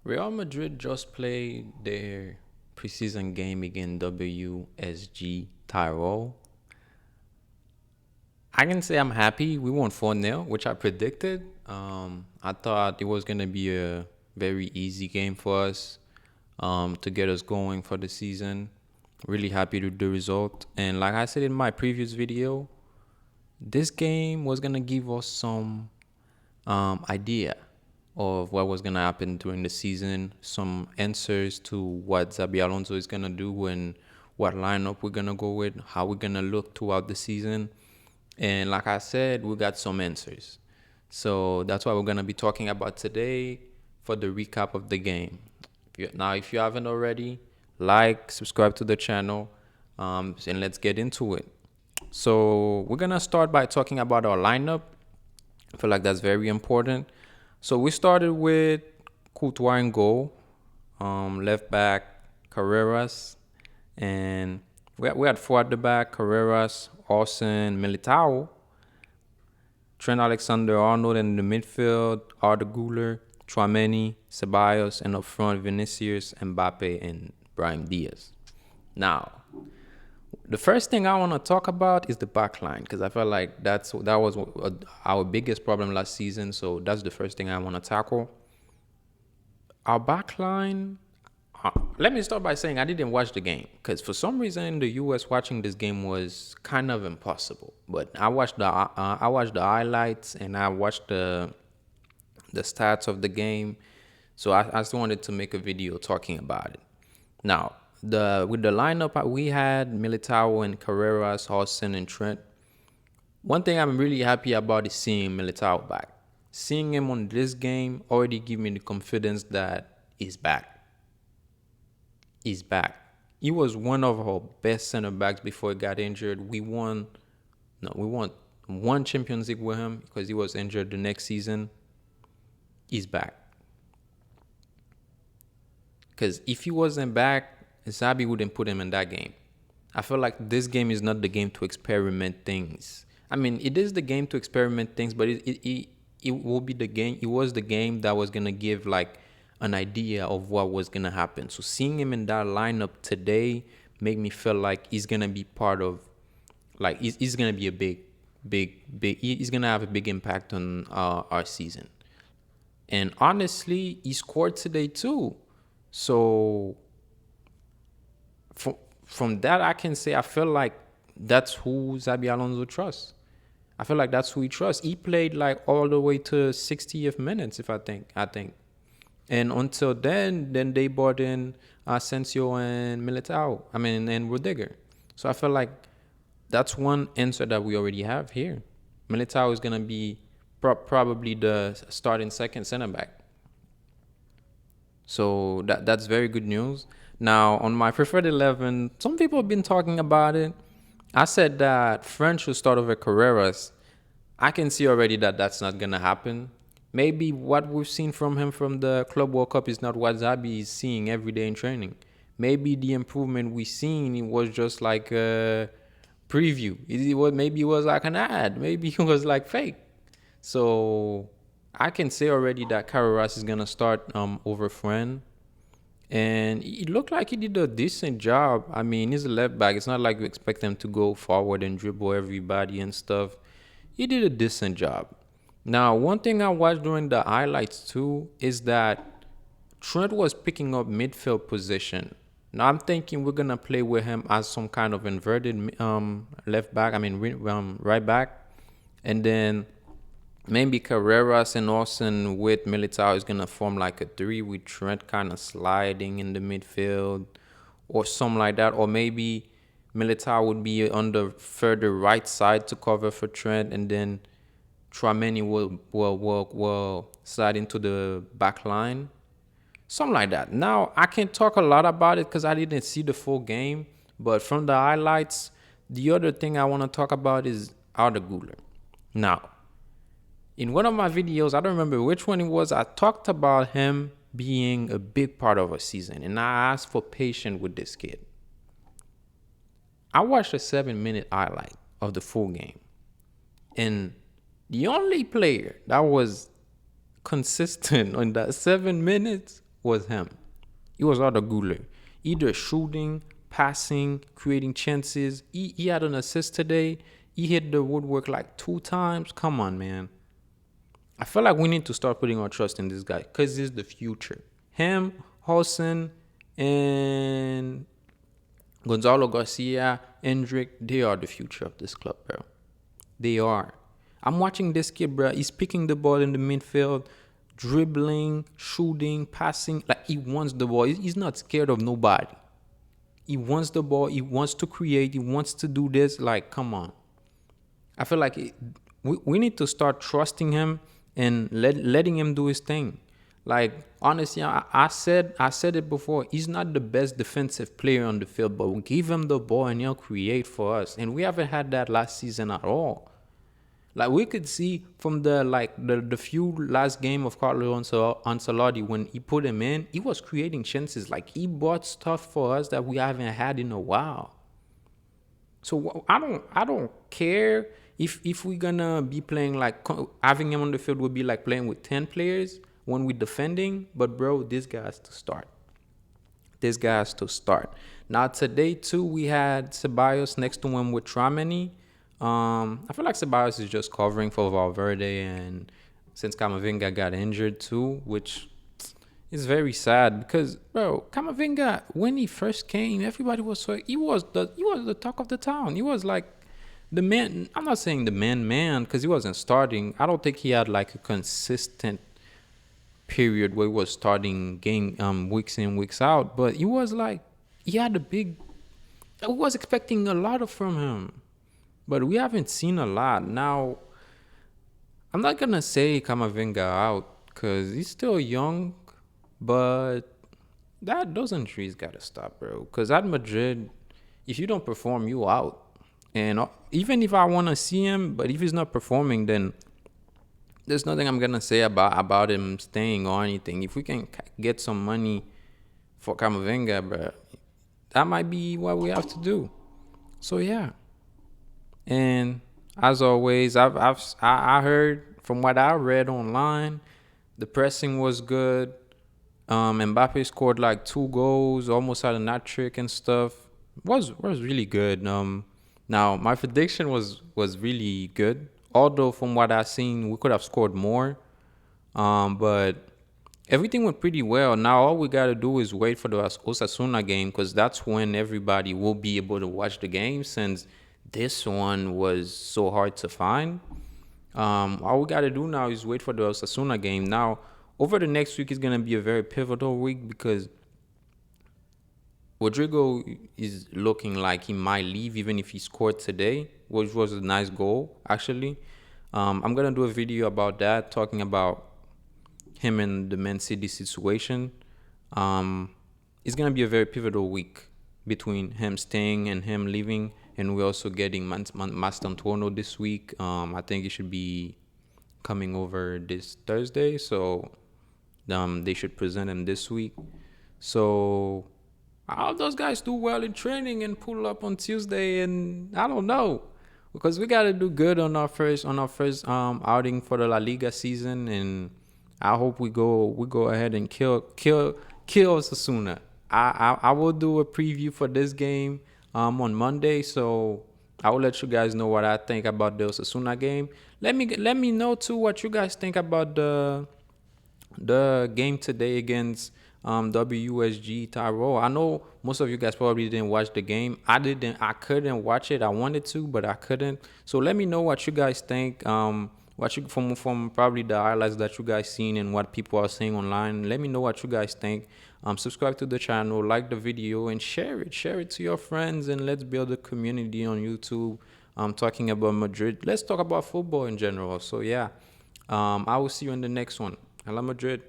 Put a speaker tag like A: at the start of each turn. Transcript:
A: Real Madrid just played their preseason game against WSG Tirol. I can say I'm happy. We won 4-0, which I predicted. I thought it was going to be a very easy game for us to get us going for the season. Really happy with the result. And like I said in my previous video, this game was going to give us some idea of what was going to happen during the season, some answers to what Xabi Alonso is going to do and what lineup we're going to go with, how we're going to look throughout the season. And like I said, we got some answers. So that's what we're going to be talking about today for the recap of the game. If you haven't already, like, subscribe to the channel, and let's get into it. So we're going to start by talking about our lineup. I feel like that's very important. So we started with Courtois in goal, left back Carreras, and we had four at the back: Carreras, Olsen, Militao, Trent Alexander-Arnold in the midfield, Arda Güler, Tchouaméni, Ceballos, and up front Vinicius, Mbappe, and Brahim Diaz. Now, the first thing I want to talk about is the back line, because I felt like that was our biggest problem last season. So that's the first thing I want to tackle. Our back line. Let me start by saying I didn't watch the game because for some reason in the U.S. watching this game was kind of impossible. But I watched the highlights and I watched the stats of the game. So I just wanted to make a video talking about it. Now, with the lineup we had Militao and Carreras, Olsen, and Trent. One thing I'm really happy about is seeing Militao back. Seeing him on this game already give me the confidence that he's back. He's back. He was one of our best center backs before he got injured. We won one Champions League with him because he was injured the next season. He's back. Because if he wasn't back, Xabi wouldn't put him in that game. I feel like this game is not the game to experiment things. I mean, it is the game to experiment things, but it will be the game. It was the game that was gonna give like an idea of what was gonna happen. So seeing him in that lineup today made me feel like he's gonna be part of, like he's gonna be a big. He's gonna have a big impact on our season. And honestly, he scored today too. So from that, I can say I feel like that's who Xabi Alonso trusts. I feel like that's who he trusts. He played like all the way to 60th minutes, I think. And until then they brought in Asensio and Militao. And Rodrygo. So I feel like that's one answer that we already have here. Militao is gonna be probably the starting second center back. So that's very good news. Now, on my preferred 11, some people have been talking about it. I said that French should start over Carreras. I can see already that that's not going to happen. Maybe what we've seen from him from the Club World Cup is not what Xabi is seeing every day in training. Maybe the improvement we've seen, it was just like a preview. Maybe it was like an ad. Maybe it was like fake. So I can say already that Carreras is going to start over Fren. And it looked like he did a decent job. I mean, he's a left back. It's not like we expect him to go forward and dribble everybody and stuff. He did a decent job. Now, one thing I watched during the highlights too is that Trent was picking up midfield position. Now, I'm thinking we're going to play with him as some kind of inverted left back. Right back. And then maybe Carreras and Olsen with Militao is going to form like a 3 with Trent kind of sliding in the midfield or something like that. Or maybe Militao would be on the further right side to cover for Trent, and then Tchouaméni will slide into the back line. Something like that. Now, I can't talk a lot about it because I didn't see the full game. But from the highlights, the other thing I want to talk about is Arda Güler. Now, in one of my videos, I don't remember which one it was, I talked about him being a big part of a season. And I asked for patience with this kid. I watched a 7-minute highlight of the full game. And the only player that was consistent on that 7 minutes was him. It was Arda Güler. Either shooting, passing, creating chances. He had an assist today. He hit the woodwork like 2 times. Come on, man. I feel like we need to start putting our trust in this guy because he's the future. Him, Hossein, and Gonzalo Garcia, Hendrick, they are the future of this club, bro. They are. I'm watching this kid, bro. He's picking the ball in the midfield, dribbling, shooting, passing. Like, he wants the ball. He's not scared of nobody. He wants the ball. He wants to create. He wants to do this. Like, come on. I feel like we need to start trusting him and letting him do his thing. Like, honestly, I said it before. He's not the best defensive player on the field, but we give him the ball and he'll create for us. And we haven't had that last season at all. Like, we could see from the few last game of Carlo Ancelotti, when he put him in, he was creating chances. Like, he brought stuff for us that we haven't had in a while. So I don't care if we're gonna be playing like having him on the field would be like playing with 10 players when we're defending. But bro, this guy has to start. This guy has to start. Now today too, we had Ceballos next to him with Tramini. I feel like Ceballos is just covering for Valverde, and since Camavinga got injured too, which is very sad because, bro, Camavinga, when he first came, everybody was so he was the talk of the town. He was like the man. I'm not saying the man because he wasn't starting. I don't think he had like a consistent period where he was starting game weeks in weeks out, but he was like he had a big. I was expecting a lot from him. But we haven't seen a lot. Now, I'm not going to say Camavinga out because he's still young, but those injuries got to stop, bro. Because at Madrid, if you don't perform, you out. And even if I want to see him, but if he's not performing, then there's nothing I'm going to say about him staying or anything. If we can get some money for Camavinga, bro, that might be what we have to do. So, yeah. And as always, I heard from what I read online, the pressing was good. Mbappe scored like 2 goals, almost had a hat trick and stuff. Was really good. Now my prediction was really good. Although from what I've seen, we could have scored more. But everything went pretty well. Now all we gotta do is wait for the Osasuna game because that's when everybody will be able to watch the game since this one was so hard to find. All we got to do now is wait for the Osasuna game. Now, over the next week is going to be a very pivotal week because Rodrygo is looking like he might leave even if he scored today, which was a nice goal, actually. I'm going to do a video about that, talking about him and the Man City situation. It's going to be a very pivotal week between him staying and him leaving. And we're also getting Mastantuono this week. I think it should be coming over this Thursday. So they should present him this week. So all those guys do well in training and pull up on Tuesday. And I don't know. Because we got to do good on our first outing for the La Liga season. And I hope we go ahead and kill Osasuna. I will do a preview for this game on Monday, so I will let you guys know what I think about the Osasuna game. Let me know too what you guys think about the game today against WSG Tirol. I know most of you guys probably didn't watch the game. I couldn't watch it. I wanted to, but I couldn't. So let me know what you guys think. From probably the highlights that you guys seen and what people are saying online. Let me know what you guys think. Subscribe to the channel, like the video, and share it to your friends, and let's build a community on YouTube. Talking about Madrid. Let's talk about football in general. So yeah, I will see you in the next one. Hello, Madrid.